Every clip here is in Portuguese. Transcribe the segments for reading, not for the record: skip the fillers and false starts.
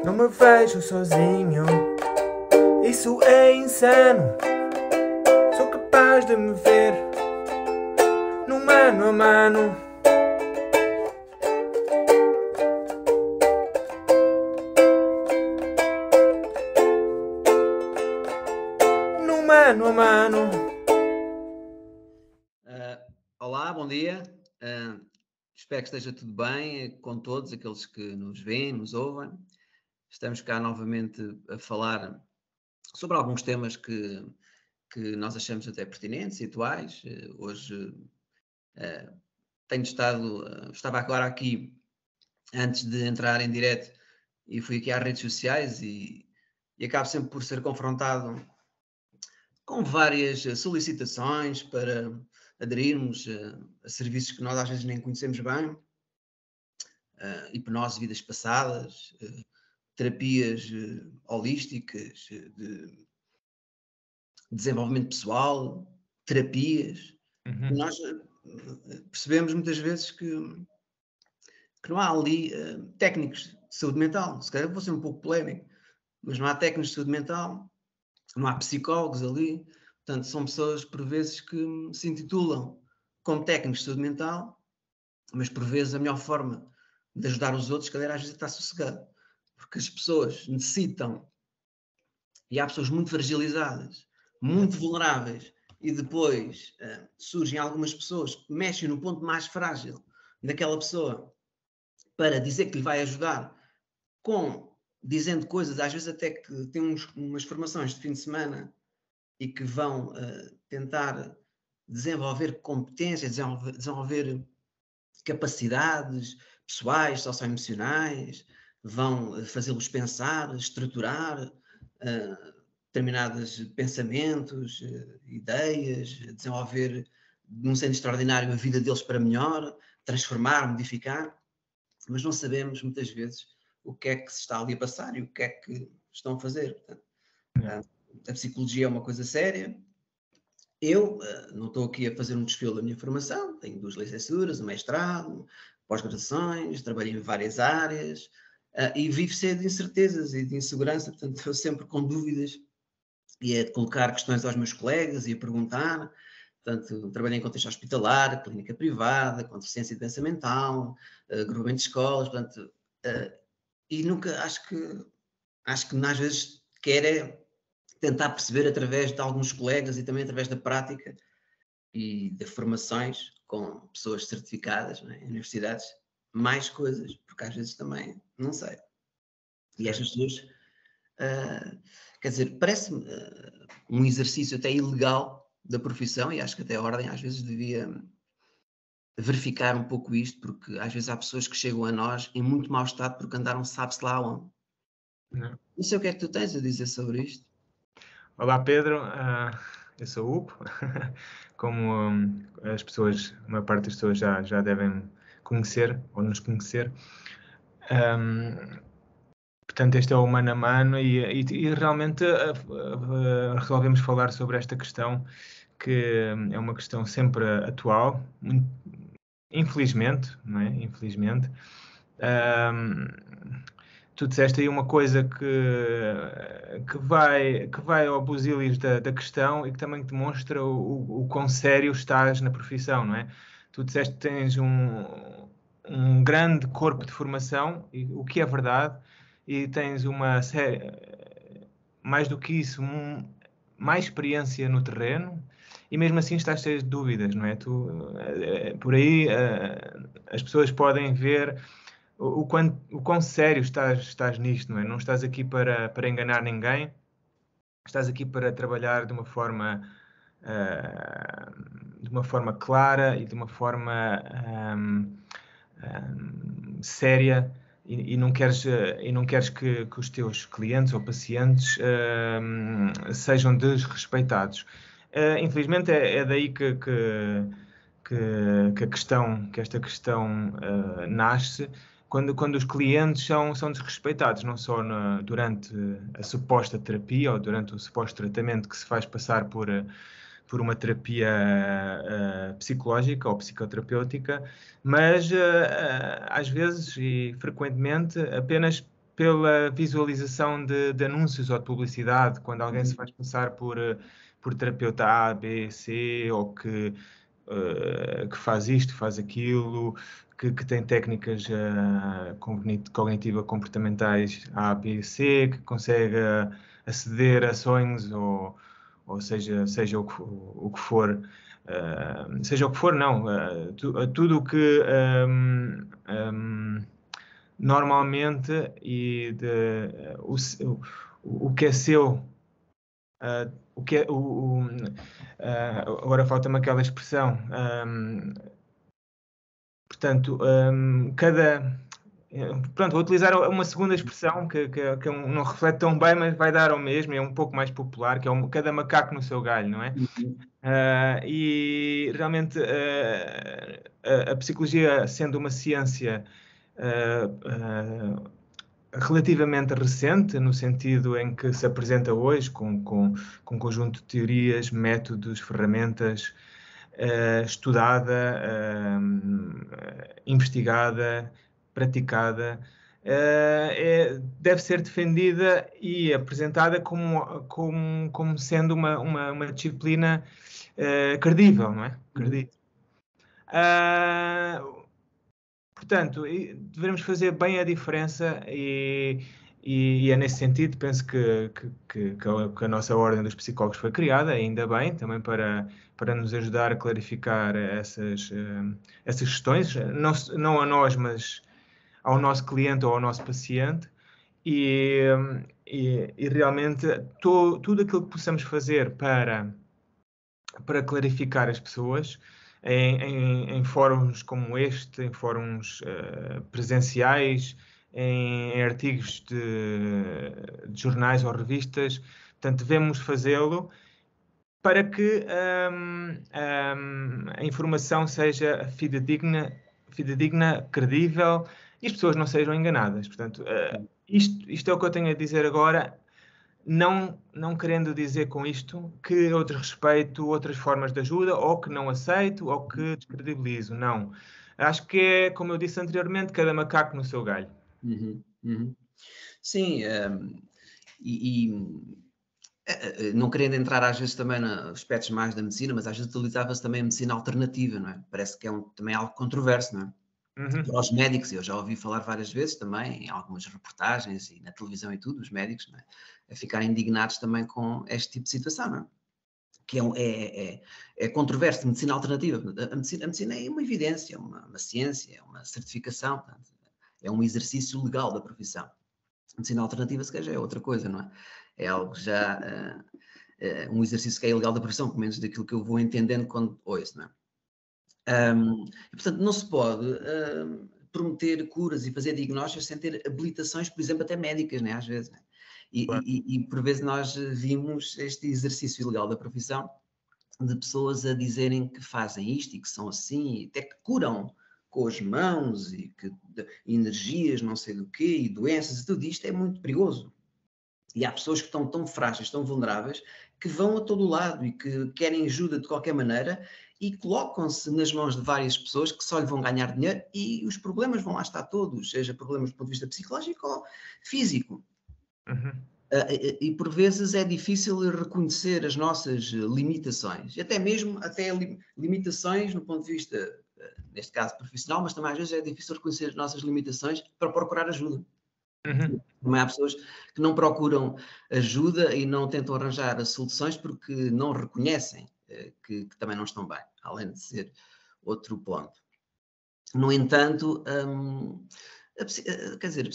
Não me vejo sozinho, isso é insano. Sou capaz de me ver no mano a mano. No mano a mano. Olá, bom dia. Espero que esteja tudo bem com todos aqueles que nos veem, nos ouvem. Estamos cá novamente a falar sobre alguns temas que nós achamos até pertinentes e atuais. Hoje estava agora aqui, antes de entrar em direto, e fui aqui às redes sociais e acabo sempre por ser confrontado com várias solicitações para aderirmos a serviços que nós às vezes nem conhecemos bem, hipnose de vidas passadas, terapias holísticas, de desenvolvimento pessoal, terapias. Nós percebemos muitas vezes que não há ali técnicos de saúde mental. Se calhar vou ser um pouco polémico, mas não há técnicos de saúde mental, não há psicólogos ali. Portanto, são pessoas, por vezes, que se intitulam como técnicos de saúde mental, mas, por vezes, a melhor forma de ajudar os outros, se calhar, às vezes, está sossegado. Porque as pessoas necessitam, e há pessoas muito fragilizadas, muito vulneráveis, e depois surgem algumas pessoas que mexem no ponto mais frágil daquela pessoa para dizer que lhe vai ajudar, dizendo coisas, às vezes até que têm umas formações de fim de semana e que vão tentar desenvolver competências, desenvolver capacidades pessoais, socioemocionais, vão fazê-los pensar, estruturar determinados pensamentos, ideias, desenvolver num sentido extraordinário a vida deles para melhor, transformar, modificar, mas não sabemos muitas vezes o que é que se está ali a passar e o que é que estão a fazer. Portanto, a psicologia é uma coisa séria. Eu não estou aqui a fazer um desfile da minha formação, tenho 2 licenciaturas, um mestrado, pós-graduações, trabalhei em várias áreas e vivo cheio de incertezas e de insegurança, portanto estou sempre com dúvidas e é de colocar questões aos meus colegas e a perguntar. Portanto, trabalhei em contexto hospitalar, clínica privada, com deficiência de doença mental, agrupamento de escolas, portanto, e nunca acho que às vezes quer é tentar perceber através de alguns colegas e também através da prática e de formações com pessoas certificadas, não é, em universidades, mais coisas, porque às vezes também não sei. E estas pessoas, quer dizer, parece-me um exercício até ilegal da profissão, e acho que até a ordem às vezes devia verificar um pouco isto, porque às vezes há pessoas que chegam a nós em muito mau estado porque andaram sabe-se lá onde. Não sei o que é que tu tens a dizer sobre isto. Olá Pedro, eu sou o Hugo. Como as pessoas, a maior parte das pessoas já devem conhecer ou nos conhecer. Portanto, este é o Mano a Mano e realmente resolvemos falar sobre esta questão, que é uma questão sempre atual, infelizmente, não é? Infelizmente. Tu disseste aí uma coisa que vai ao busilis da questão e que também demonstra o quão sério estás na profissão, não é? Tu disseste que tens um grande corpo de formação, o que é verdade, e tens uma série, mais do que isso, mais experiência no terreno, e mesmo assim estás cheio de dúvidas, não é? Por aí as pessoas podem ver o quão sério estás nisto, não é? Não estás aqui para enganar ninguém, estás aqui para trabalhar de uma forma clara e de uma forma séria, e não queres que os teus clientes ou pacientes sejam desrespeitados. Infelizmente é daí que esta questão nasce, quando os clientes são desrespeitados, não só durante a suposta terapia ou durante o suposto tratamento que se faz passar por uma terapia psicológica ou psicoterapêutica, mas às vezes e frequentemente apenas pela visualização de anúncios ou de publicidade, quando alguém se faz passar por terapeuta A, B, C, ou que faz isto, faz aquilo, que tem técnicas cognitivo-comportamentais A, B, C, que consegue aceder a sonhos, ou seja o que for, seja o que for, não, tudo o que normalmente o que é seu, o que é agora falta-me aquela expressão, portanto, pronto, vou utilizar uma segunda expressão que não reflete tão bem, mas vai dar ao mesmo, é um pouco mais popular, que é cada macaco no seu galho, não é? E realmente a psicologia, sendo uma ciência relativamente recente, no sentido em que se apresenta hoje com um conjunto de teorias, métodos, ferramentas, estudada, investigada, praticada, deve ser defendida e apresentada como sendo uma disciplina credível, não é? Credível. Portanto, devemos fazer bem a diferença e é nesse sentido, penso que a nossa Ordem dos Psicólogos foi criada, ainda bem, também para nos ajudar a clarificar essas questões, não a nós, mas ao nosso cliente ou ao nosso paciente, e realmente tudo aquilo que possamos fazer para clarificar as pessoas, em fóruns como este, em fóruns presenciais, em artigos de jornais ou revistas. Portanto, devemos fazê-lo para que a informação seja fidedigna, credível, e as pessoas não sejam enganadas. Portanto, isto é o que eu tenho a dizer agora. Não querendo dizer com isto que eu desrespeito outras formas de ajuda, ou que não aceito, ou que descredibilizo. Não. Acho que é, como eu disse anteriormente, cada macaco no seu galho. Sim, não querendo entrar às vezes também nos aspectos mais da medicina, mas às vezes utilizava-se também a medicina alternativa, não é? Parece que é também algo controverso, não é? Para os médicos, eu já ouvi falar várias vezes também, em algumas reportagens e na televisão e tudo, os médicos, não é? A ficarem indignados também com este tipo de situação, não é? Que é controverso, medicina alternativa. A medicina é uma evidência, uma ciência, é uma certificação, portanto, é um exercício legal da profissão. A medicina alternativa, se calhar, já é outra coisa, não é? É algo já, um exercício que é ilegal da profissão, pelo menos daquilo que eu vou entendendo quando ouço, não é? E, portanto, não se pode prometer curas e fazer diagnósticos sem ter habilitações, por exemplo, até médicas, né, às vezes. Né? E por vezes nós vimos este exercício ilegal da profissão de pessoas a dizerem que fazem isto e que são assim, e até que curam com as mãos e que energias, não sei do quê, e doenças, e tudo isto é muito perigoso. E há pessoas que estão tão frágeis, tão vulneráveis, que vão a todo lado e que querem ajuda de qualquer maneira e colocam-se nas mãos de várias pessoas que só lhe vão ganhar dinheiro, e os problemas vão lá estar todos, seja problemas do ponto de vista psicológico ou físico. E por vezes é difícil reconhecer as nossas limitações, até mesmo limitações no ponto de vista, neste caso profissional, mas também às vezes é difícil reconhecer as nossas limitações para procurar ajuda. Também há pessoas que não procuram ajuda e não tentam arranjar soluções porque não reconhecem que também não estão bem, além de ser outro ponto. No entanto, quer dizer, a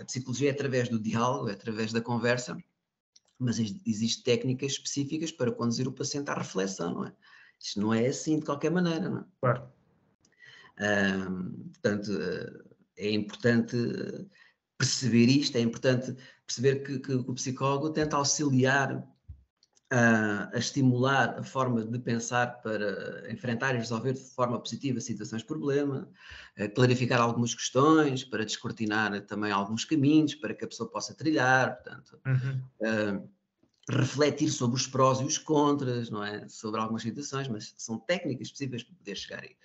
psicologia é através do diálogo, é através da conversa, mas existem técnicas específicas para conduzir o paciente à reflexão, não é? Isto não é assim de qualquer maneira, não é? Claro. Portanto, é importante perceber isto, é importante perceber que o psicólogo tenta auxiliar a estimular a forma de pensar para enfrentar e resolver de forma positiva situações de problema, clarificar algumas questões, para descortinar também alguns caminhos, para que a pessoa possa trilhar, portanto, refletir sobre os prós e os contras, não é? Sobre algumas situações, mas são técnicas específicas para poder chegar aí.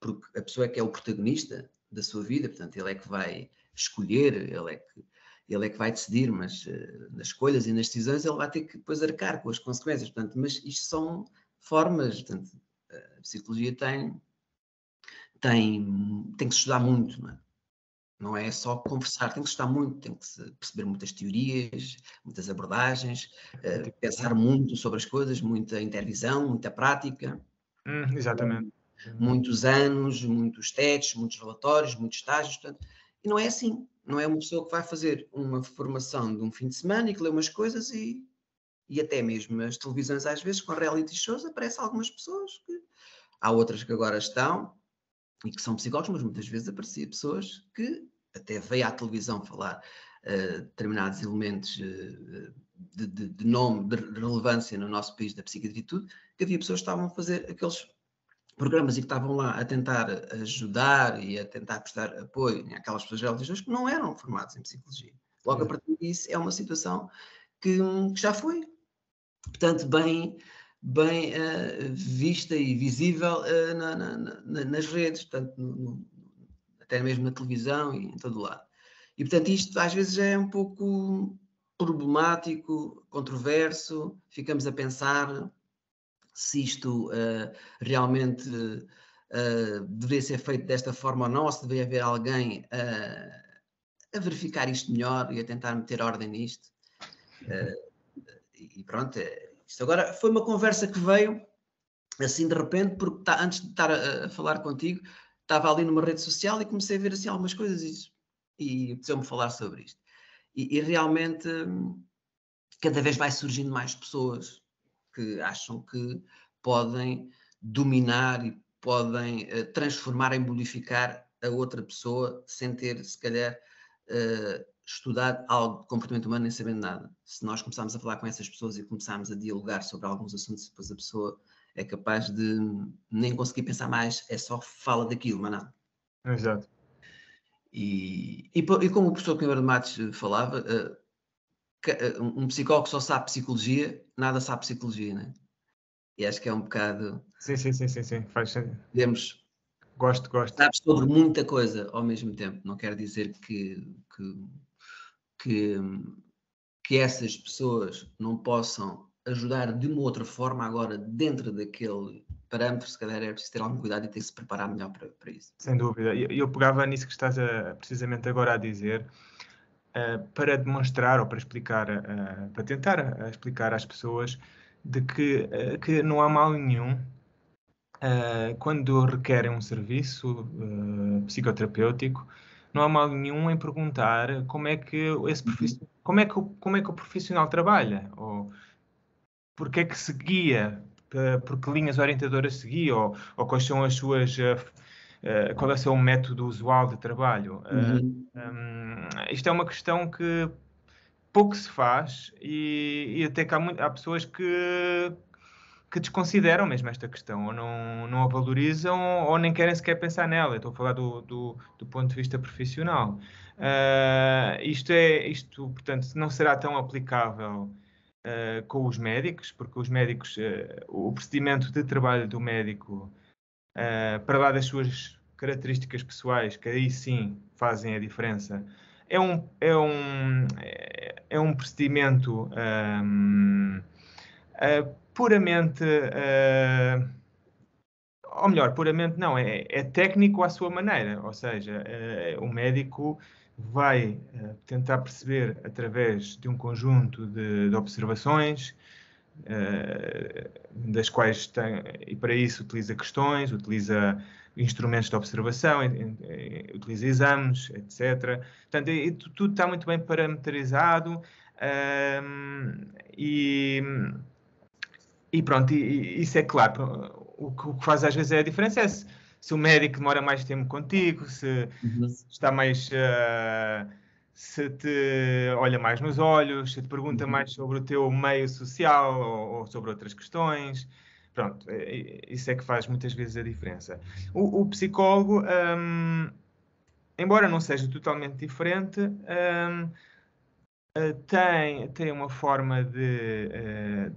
Porque a pessoa é que é o protagonista da sua vida, portanto, ele é que vai escolher, ele é que vai decidir, mas nas escolhas e nas decisões ele vai ter que depois arcar com as consequências. Portanto, mas isto são formas, portanto, a psicologia tem que se estudar muito, não é? Não é só conversar, tem que se estudar muito, tem que se perceber muitas teorias, muitas abordagens, pensar muito sobre as coisas, muita intervisão, muita prática. Exatamente. Muitos anos, muitos testes, muitos relatórios, muitos estágios, portanto, e não é assim. Não é uma pessoa que vai fazer uma formação de um fim de semana e que lê umas coisas e até mesmo as televisões às vezes com reality shows aparecem algumas pessoas que há outras que agora estão e que são psicólogos, mas muitas vezes apareciam pessoas que até veio à televisão falar determinados elementos de nome, de relevância no nosso país da psiquiatria e tudo, que havia pessoas que estavam a fazer aqueles programas e que estavam lá a tentar ajudar e a tentar prestar apoio àquelas pessoas religiosas que não eram formadas em psicologia. Logo a partir disso é uma situação que já foi, portanto, bem vista e visível nas redes, portanto, até mesmo na televisão e em todo lado. E, portanto, isto às vezes é um pouco problemático, controverso, ficamos a pensar se isto realmente deveria ser feito desta forma ou não, ou se deveria haver alguém a verificar isto melhor e a tentar meter ordem nisto. E pronto, isto agora foi uma conversa que veio assim de repente, porque antes de estar a falar contigo, estava ali numa rede social e comecei a ver assim algumas coisas e precisou-me falar sobre isto. E realmente cada vez vai surgindo mais pessoas que acham que podem dominar e podem transformar e modificar a outra pessoa sem ter, se calhar, estudado algo de comportamento humano nem sabendo nada. Se nós começarmos a falar com essas pessoas e começarmos a dialogar sobre alguns assuntos, depois a pessoa é capaz de nem conseguir pensar mais, é só fala daquilo, mas nada. Exato. E como o professor Coimbra de Matos falava, um psicólogo só sabe psicologia, nada sabe psicologia, né? E acho que é um bocado... Sim, faz sentido. Podemos... Gosto. Sabe sobre muita coisa ao mesmo tempo. Não quer dizer que essas pessoas não possam ajudar de uma outra forma agora dentro daquele parâmetro. Se calhar é preciso ter algum cuidado e ter que se preparar melhor para isso. Sem dúvida. Eu pegava nisso que estás precisamente agora a dizer, para demonstrar ou para explicar, para tentar explicar às pessoas de que não há mal nenhum quando requerem um serviço psicoterapêutico, não há mal nenhum em perguntar como é que como é que o profissional trabalha, ou porque é que se guia, por que linhas orientadoras se guia, ou quais são as suas... qual é o seu método usual de trabalho. Isto é uma questão que pouco se faz e até que há pessoas que desconsideram mesmo esta questão, ou não a valorizam, ou nem querem sequer pensar nela. Eu estou a falar do ponto de vista profissional. Isto, portanto, não será tão aplicável com os médicos, porque os médicos, o procedimento de trabalho do médico, para lá das suas características pessoais, que aí sim fazem a diferença, é um procedimento puramente, ou melhor, puramente não, é técnico à sua maneira, ou seja, o médico vai tentar perceber através de um conjunto de observações, das quais tem, e para isso utiliza questões, utiliza instrumentos de observação, utiliza exames, etc. Portanto, tudo está muito bem parametrizado e pronto, isso é claro. O que faz às vezes é a diferença é se o médico demora mais tempo contigo, se está mais... se te olha mais nos olhos, se te pergunta mais sobre o teu meio social ou sobre outras questões. Pronto, isso é que faz muitas vezes a diferença. O psicólogo, embora não seja totalmente diferente, tem uma forma de...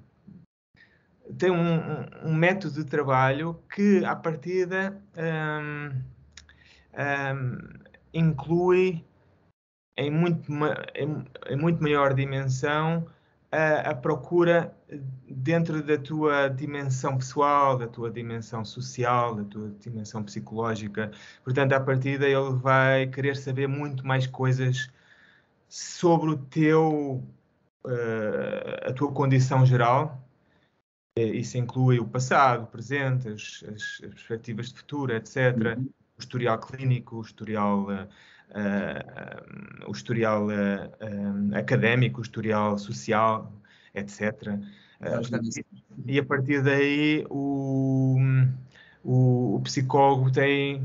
tem um método de trabalho que, à partida, inclui em muito maior dimensão a procura dentro da tua dimensão pessoal, da tua dimensão social, da tua dimensão psicológica. Portanto, à partida, ele vai querer saber muito mais coisas sobre a tua condição geral. Isso inclui o passado, o presente, as perspectivas de futuro, etc. O historial clínico, o historial académico, o historial social, etc. Portanto, e a partir daí o psicólogo tem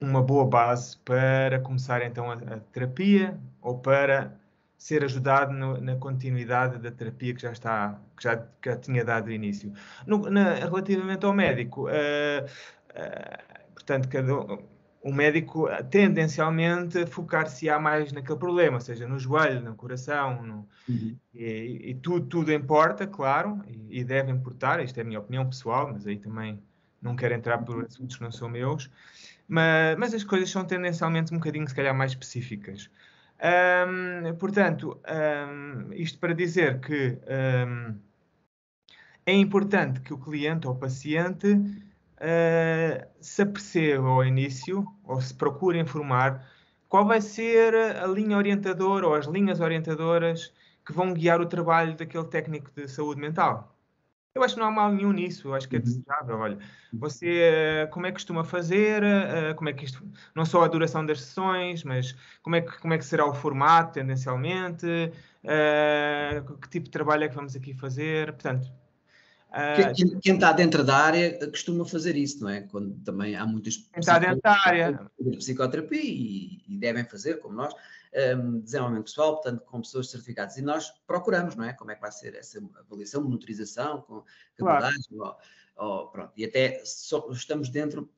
uma boa base para começar então a terapia ou para ser ajudado na continuidade da terapia que já tinha dado início. Relativamente ao médico, portanto, o médico tendencialmente focar-se-á mais naquele problema, seja no joelho, no coração, e tudo importa, claro, e deve importar, isto é a minha opinião pessoal, mas aí também não quero entrar por assuntos que não são meus, mas as coisas são tendencialmente um bocadinho, se calhar, mais específicas. Portanto, isto para dizer que é importante que o cliente ou o paciente se aperceba ao início, ou se procure informar, qual vai ser a linha orientadora ou as linhas orientadoras que vão guiar o trabalho daquele técnico de saúde mental. Eu acho que não há mal nenhum nisso, eu acho que é desejável. Olha, você como é que costuma fazer, como é que isto, não só a duração das sessões, mas como é que será o formato, tendencialmente, que tipo de trabalho é que vamos aqui fazer, portanto... Quem está dentro da área costuma fazer isso, não é? Quando também há muitas psicoterapia e devem fazer, como nós, desenvolvimento pessoal, portanto, com pessoas certificadas. E nós procuramos, não é? Como é que vai ser essa avaliação, monitorização, com abordagem, pronto. E até estamos dentro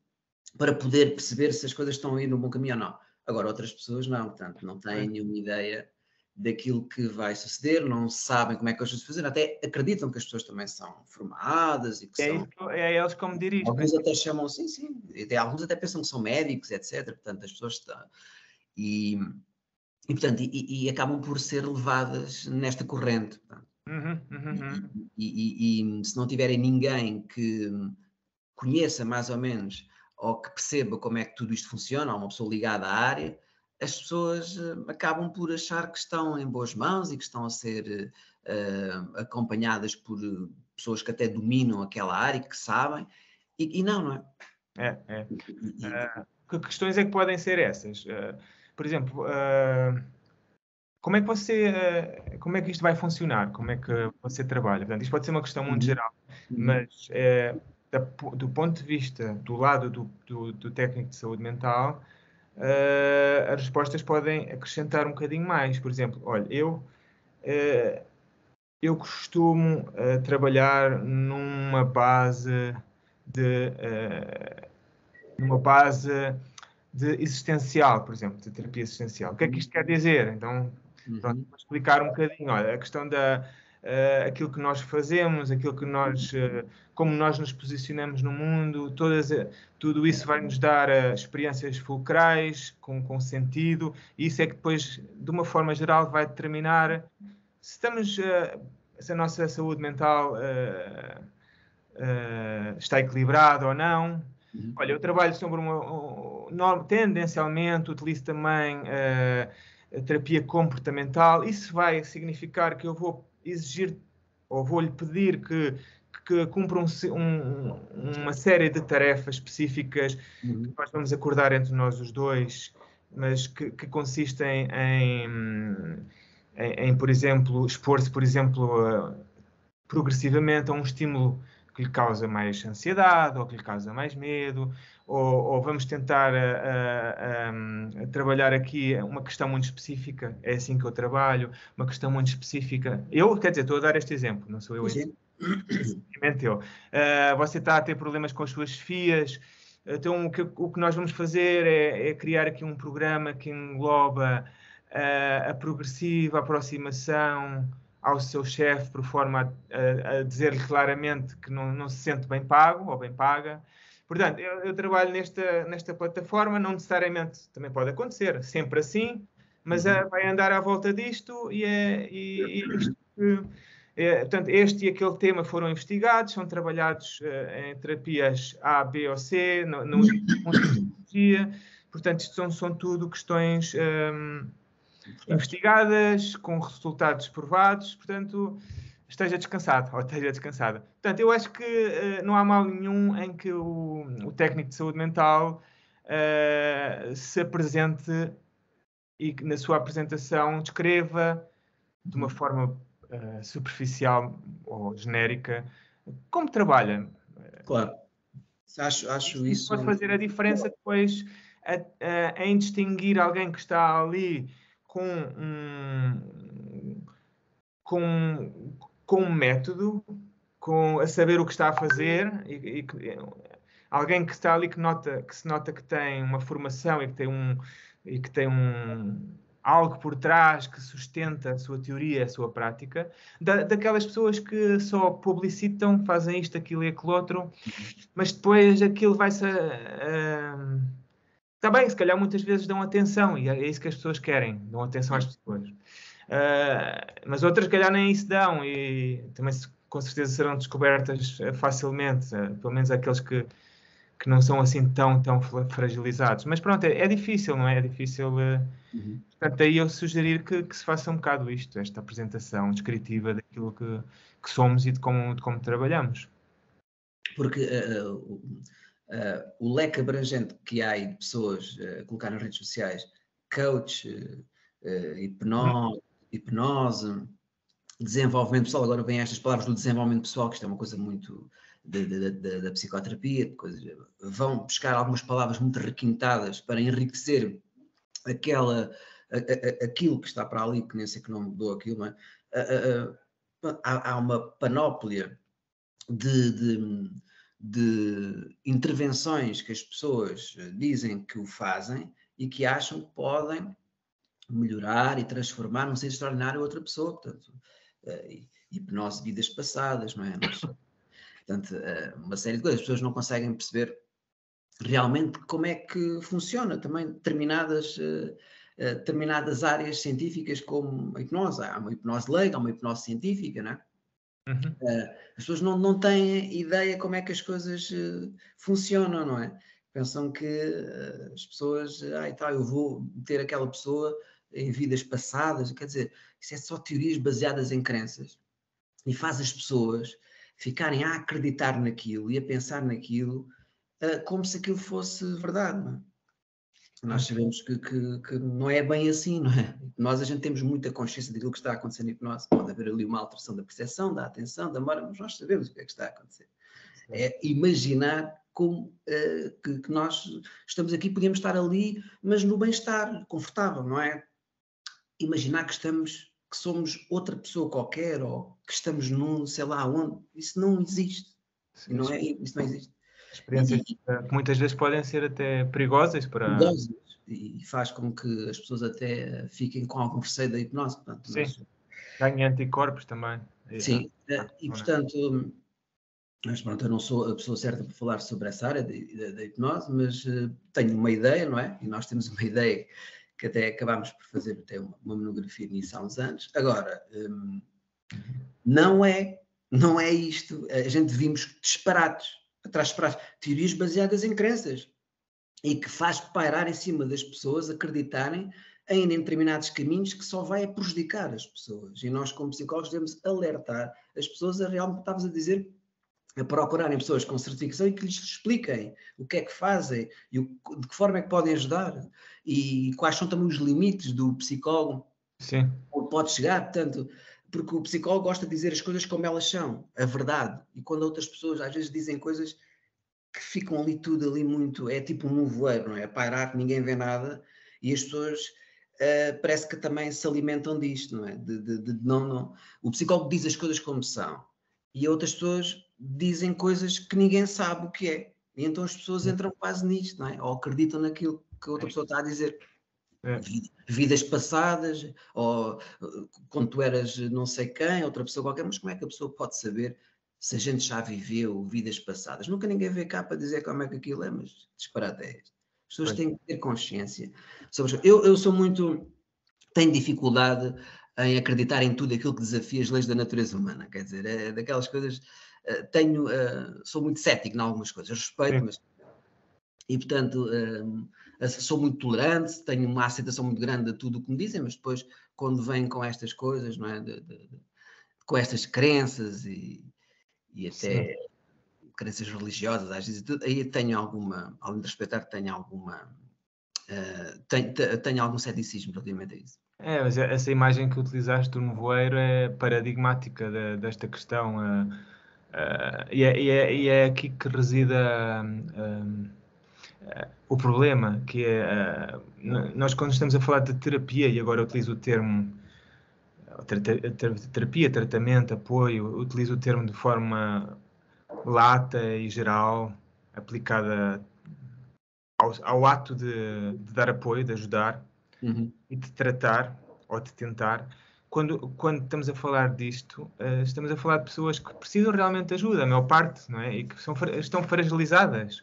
para poder perceber se as coisas estão a ir no bom caminho ou não. Agora, outras pessoas não, portanto, não têm nenhuma ideia daquilo que vai suceder, não sabem como é que as coisas fazer, até acreditam que as pessoas também são formadas e que são... É eles como dirigem. Alguns até chamam, sim, alguns até pensam que são médicos, etc. Portanto, as pessoas estão... portanto, acabam por ser levadas nesta corrente. E se não tiverem ninguém que conheça mais ou menos ou que perceba como é que tudo isto funciona, ou uma pessoa ligada à área, as pessoas acabam por achar que estão em boas mãos e que estão a ser acompanhadas por pessoas que até dominam aquela área, que sabem, e não é? Que questões é que podem ser essas? Por exemplo, como é que isto vai funcionar? Como é que você trabalha? Portanto, isto pode ser uma questão muito geral, mas do ponto de vista do lado do técnico de saúde mental, as respostas podem acrescentar um bocadinho mais. Por exemplo, olha, eu costumo trabalhar numa base de existencial, por exemplo, de terapia existencial. O que é que isto quer dizer? Então, pronto, vou explicar um bocadinho. Olha, a questão aquilo que nós fazemos, aquilo que nós, como nós nos posicionamos no mundo, tudo isso vai nos dar experiências fulcrais, com sentido, e isso é que depois, de uma forma geral, vai determinar se a nossa saúde mental está equilibrada ou não. Olha, eu trabalho sobre tendencialmente utilizo também a terapia comportamental. Isso vai significar que eu vou exigir ou vou-lhe pedir que cumpra uma série de tarefas específicas que nós vamos acordar entre nós os dois, mas que consistem em, por exemplo, expor-se, por exemplo, progressivamente a um estímulo que lhe causa mais ansiedade, ou que lhe causa mais medo, ou vamos tentar trabalhar aqui uma questão muito específica, é assim que eu trabalho, uma questão muito específica. Quer dizer, estou a dar este exemplo, não sou eu. Sim. Você está a ter problemas com as suas chefias, então o que nós vamos fazer é criar aqui um programa que engloba a progressiva aproximação ao seu chefe, por forma a dizer-lhe claramente que não se sente bem pago ou bem paga. Portanto, eu trabalho nesta plataforma, não necessariamente, também pode acontecer, sempre assim, mas vai andar à volta disto e isto portanto, este e aquele tema foram investigados, são trabalhados em terapias A, B ou C, no psicologia. Portanto, isto são tudo questões investigadas, com resultados provados. Portanto, esteja descansado ou esteja descansada. Portanto, eu acho que não há mal nenhum em que o técnico de saúde mental se apresente e que na sua apresentação descreva de uma forma superficial ou genérica como trabalha. Claro. Acho isso. Pode fazer a diferença depois em distinguir alguém que está ali com um método, a saber o que está a fazer, e alguém que está ali que se nota que tem uma formação e que tem algo por trás que sustenta a sua teoria, a sua prática, daquelas pessoas que só publicitam, fazem isto, aquilo e aquilo outro, mas depois aquilo vai-se... Está bem, se calhar muitas vezes dão atenção, e é isso que as pessoas querem, dão atenção às pessoas. Mas outras, se calhar, nem isso dão, e também com certeza serão descobertas facilmente, pelo menos aqueles que não são assim tão fragilizados. Mas pronto, é difícil, não é? É difícil. Portanto, daí eu sugerir que se faça um bocado esta apresentação descritiva daquilo que somos e de como trabalhamos. Porque o leque abrangente que há aí de pessoas a colocar nas redes sociais, coach, hipnose, desenvolvimento pessoal, agora vêm estas palavras do desenvolvimento pessoal, que isto é uma coisa muito da psicoterapia, vão buscar algumas palavras muito requintadas para enriquecer aquilo que está para ali, que nem sei que nome mudou aquilo, mas há uma panóplia de intervenções que as pessoas dizem que o fazem e que acham que podem melhorar e transformar num ser extraordinário outra pessoa, portanto, hipnose de vidas passadas, não é? Portanto, uma série de coisas, as pessoas não conseguem perceber realmente como é que funciona também determinadas áreas científicas, como a hipnose. Há uma hipnose leiga, há uma hipnose científica, não é? As pessoas não têm ideia como é que as coisas funcionam, não é? Pensam que as pessoas, eu vou ter aquela pessoa em vidas passadas, quer dizer, isso é só teorias baseadas em crenças e faz as pessoas ficarem a acreditar naquilo e a pensar naquilo como se aquilo fosse verdade, não é? Nós sabemos que não é bem assim, não é? A gente temos muita consciência daquilo que está a acontecer na hipnose. Pode haver ali uma alteração da percepção, da atenção, da memória, mas nós sabemos o que é que está a acontecer. É imaginar como que nós estamos aqui, podíamos estar ali, mas no bem-estar, confortável, não é? Imaginar que somos outra pessoa qualquer, ou que estamos sei lá onde, isso não existe. Isso não existe. Experiências que muitas vezes podem ser até perigosas e faz com que as pessoas até fiquem com algum receio da hipnose. Portanto, ganhem anticorpos também. Sim, e portanto, mas pronto, eu não sou a pessoa certa para falar sobre essa área da hipnose, mas tenho uma ideia, não é? E nós temos uma ideia que até acabámos por fazer até uma monografia nisso há uns anos. Agora, não é isto. A gente vimos disparates, teorias baseadas em crenças e que faz pairar em cima das pessoas acreditarem em determinados caminhos que só vai prejudicar as pessoas. E nós, como psicólogos, devemos alertar as pessoas a realmente, estavas a dizer, a procurarem pessoas com certificação e que lhes expliquem o que é que fazem e de que forma é que podem ajudar e quais são também os limites do psicólogo. Sim. Onde pode chegar, portanto, porque o psicólogo gosta de dizer as coisas como elas são, a verdade. E quando outras pessoas às vezes dizem coisas que ficam ali tudo ali muito, é tipo um nevoeiro, não é? A pairar, que ninguém vê nada e as pessoas parece que também se alimentam disto, não é? Não. O psicólogo diz as coisas como são e outras pessoas dizem coisas que ninguém sabe o que é. E então as pessoas entram quase nisto, não é? Ou acreditam naquilo que a outra pessoa está a dizer. Vidas passadas, ou quando tu eras não sei quem, outra pessoa qualquer, mas como é que a pessoa pode saber se a gente já viveu vidas passadas? Nunca ninguém vê cá para dizer como é que aquilo é, mas disparate é este. As pessoas têm que ter consciência. Eu sou muito tem dificuldade em acreditar em tudo aquilo que desafia as leis da natureza humana. Quer dizer, é daquelas coisas... sou muito cético em algumas coisas, respeito, mas... E, portanto, sou muito tolerante, tenho uma aceitação muito grande de tudo o que me dizem, mas depois, quando vêm com estas coisas, não é? Com estas crenças e até crenças religiosas, às vezes, aí tenho alguma, além de respeitar, tenho alguma... tenho algum ceticismo relativamente a isso. Mas essa imagem que utilizaste do nevoeiro é paradigmática desta questão, e é aqui que reside o problema, que é, nós quando estamos a falar de terapia, e agora utilizo o termo terapia, tratamento, apoio, utilizo o termo de forma lata e geral, aplicada ao ato de dar apoio, de ajudar e de tratar ou de tentar. Quando estamos a falar disto, estamos a falar de pessoas que precisam realmente de ajuda, a maior parte, não é? E que estão fragilizadas.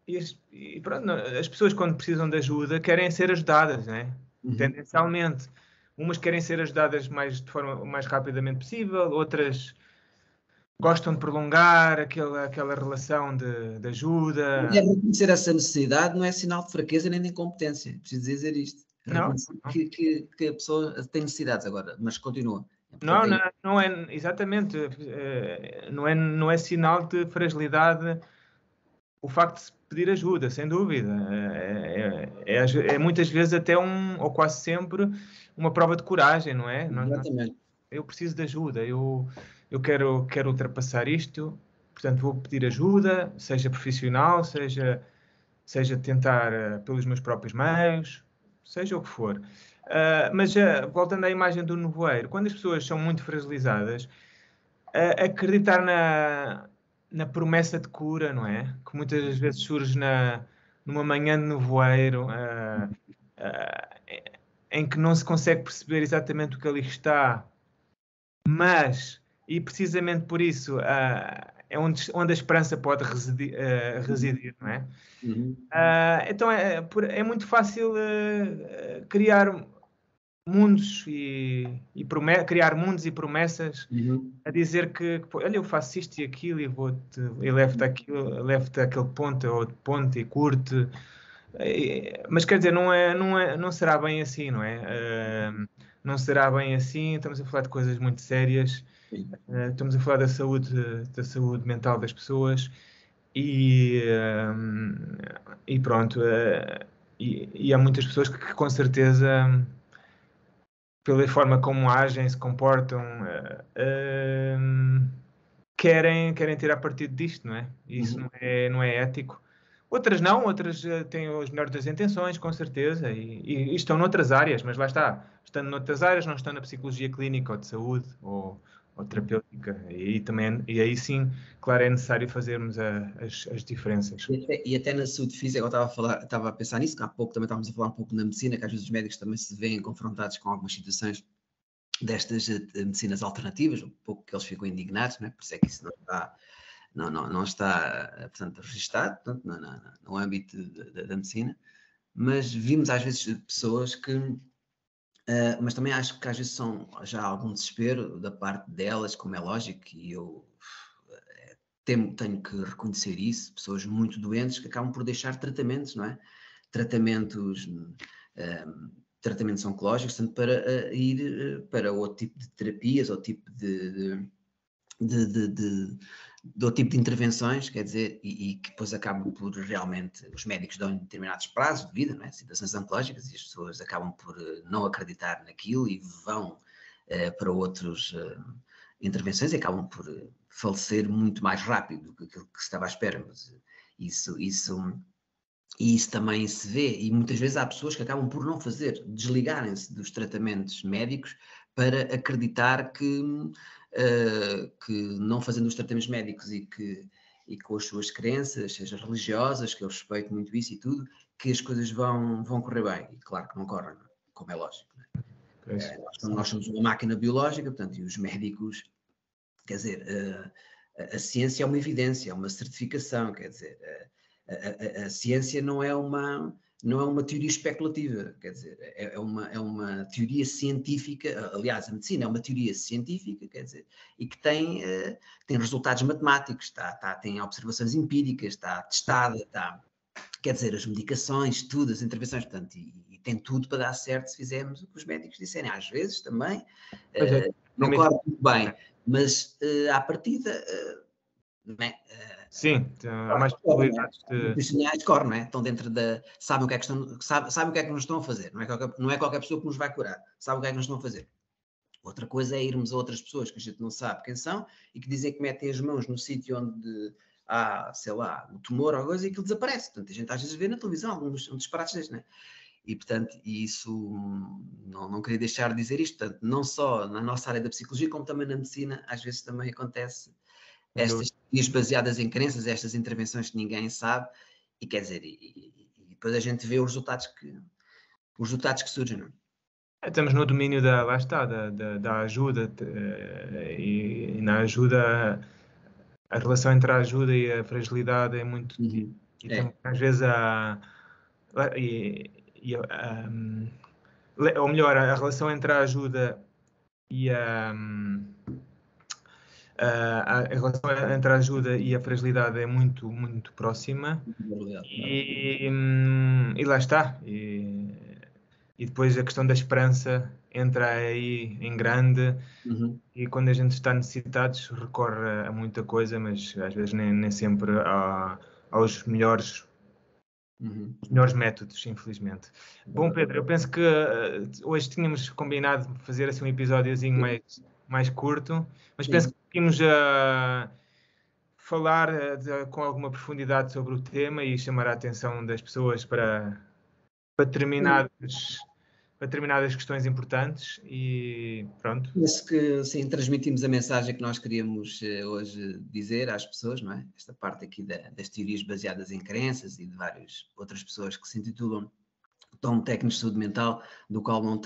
E pronto, as pessoas quando precisam de ajuda querem ser ajudadas, não é? Tendencialmente. Umas querem ser ajudadas de forma o mais rapidamente possível, outras gostam de prolongar aquela relação de ajuda. E reconhecer essa necessidade não é sinal de fraqueza nem de incompetência. Preciso dizer isto. Não. Que a pessoa tem necessidades agora, mas continua. Não é exatamente. Não é sinal de fragilidade o facto de se pedir ajuda, sem dúvida. É muitas vezes até ou quase sempre, uma prova de coragem, não é? Exatamente. Eu preciso de ajuda, eu quero ultrapassar isto, portanto vou pedir ajuda, seja profissional, seja tentar pelos meus próprios meios, seja o que for. Mas voltando à imagem do nevoeiro, quando as pessoas são muito fragilizadas, acreditar na promessa de cura, não é? Que muitas vezes surge numa manhã de nevoeiro, em que não se consegue perceber exatamente o que ali está, e precisamente por isso é onde a esperança pode residir, não é? Então é muito fácil criar mundos criar mundos e promessas a dizer que olha, eu faço isto e aquilo e levo-te àquele ponto ou ponto e curte, mas quer dizer, não será bem assim, não é? Não será bem assim, estamos a falar de coisas muito sérias, estamos a falar da saúde mental das pessoas e pronto, e há muitas pessoas que com certeza, pela forma como agem, se comportam, querem tirar partido disto, não é? E isso não é ético. Outras não, outras têm as melhores das intenções, com certeza, e estão noutras áreas, mas lá está, estando noutras áreas, não estão na psicologia clínica ou de saúde ou terapêutica, e aí sim, claro, é necessário fazermos as diferenças. E até na saúde física, eu estava a pensar nisso, que há pouco também estávamos a falar um pouco na medicina, que às vezes os médicos também se veem confrontados com algumas situações destas medicinas alternativas, um pouco que eles ficam indignados, não é? Por isso é que isso não está portanto, registado, portanto, no âmbito da medicina, mas vimos às vezes pessoas que, mas também acho que às vezes já há algum desespero da parte delas, como é lógico, e eu tenho que reconhecer isso, pessoas muito doentes que acabam por deixar tratamentos, não é? Tratamentos oncológicos, tanto para ir para outro tipo de terapias, ou tipo de outro tipo de intervenções, quer dizer, e que depois acabam por realmente, os médicos dão determinados prazos de vida, não é? Situações oncológicas, e as pessoas acabam por não acreditar naquilo e vão para outras intervenções e acabam por falecer muito mais rápido do que aquilo que se estava à espera. Mas isso também se vê, e muitas vezes há pessoas que acabam por não desligarem-se dos tratamentos médicos para acreditar que não fazendo os tratamentos médicos e com as suas crenças, seja religiosas, que eu respeito muito isso e tudo, que as coisas vão correr bem. E claro que não correm, como é lógico. Não é? Nós somos uma máquina biológica, portanto, e os médicos, quer dizer, a ciência é uma evidência, é uma certificação, quer dizer, a ciência não é não é uma teoria especulativa, quer dizer, é uma teoria científica, aliás, a medicina é uma teoria científica, quer dizer, e que tem resultados matemáticos, tem observações empíricas, está testada, quer dizer, as medicações, tudo, as intervenções, portanto, e tem tudo para dar certo se fizermos o que os médicos disserem. Às vezes também não corre muito bem, mas à partida... não é? Sim, há mais possibilidades de... Os profissionais correm, não é? Estão dentro da... Sabem o que é que nos estão a fazer. Não é qualquer pessoa que nos vai curar. Sabe o que é que nos estão a fazer. Outra coisa é irmos a outras pessoas que a gente não sabe quem são e que dizem que metem as mãos no sítio onde há, sei lá, o tumor ou coisa e aquilo desaparece. Portanto, a gente às vezes vê na televisão alguns disparates destes, não é? E, portanto, isso não queria deixar de dizer isto. Portanto, não só na nossa área da psicologia, como também na medicina, às vezes também acontece estas teorias baseadas em crenças, estas intervenções que ninguém sabe, e quer dizer, e depois a gente vê os resultados que surgem, não é? Estamos no domínio lá está, da ajuda, e na ajuda, a relação entre a ajuda e a fragilidade é muito... Uhum. E também, às vezes, ou melhor, a relação entre a ajuda e a relação entre a ajuda e a fragilidade é muito, muito próxima. E lá está. E depois a questão da esperança entra aí em grande. Uhum. E quando a gente está necessitados, recorre a muita coisa, mas às vezes nem sempre aos melhores métodos, infelizmente. Bom, Pedro, eu penso que hoje tínhamos combinado fazer assim um episódiozinho mais curto, mas penso que tínhamos a falar com alguma profundidade sobre o tema e chamar a atenção das pessoas para determinadas questões importantes e pronto. Penso que sim, transmitimos a mensagem que nós queríamos hoje dizer às pessoas, não é? Esta parte aqui das teorias baseadas em crenças e de várias outras pessoas que se intitulam Tom Técnicos de Saúde Mental, do qual não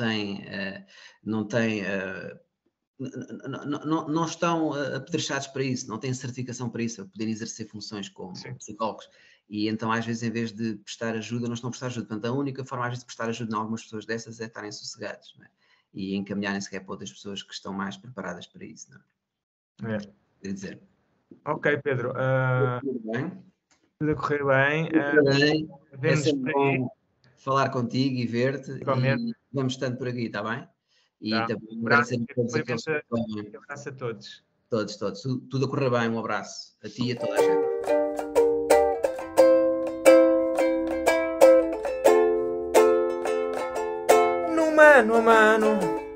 estão apedrechados para isso, não têm certificação para isso, para poderem exercer funções como psicólogos. E então, às vezes, em vez de prestar ajuda, não estão a prestar ajuda. Portanto, a única forma, às vezes, de prestar ajuda em algumas pessoas dessas é estarem sossegados, não é? E encaminharem-se para outras pessoas que estão mais preparadas para isso, não é? Quer dizer. Ok, Pedro. Tudo bem? Tudo a correr bem. É sempre bom falar contigo e ver-te. E vamos estando por aqui, está bem? E também agradecer a todos aqueles que estão. Um abraço a todos. Todos. Tudo a correr bem. Um abraço a ti e a toda a gente. No mano a mano.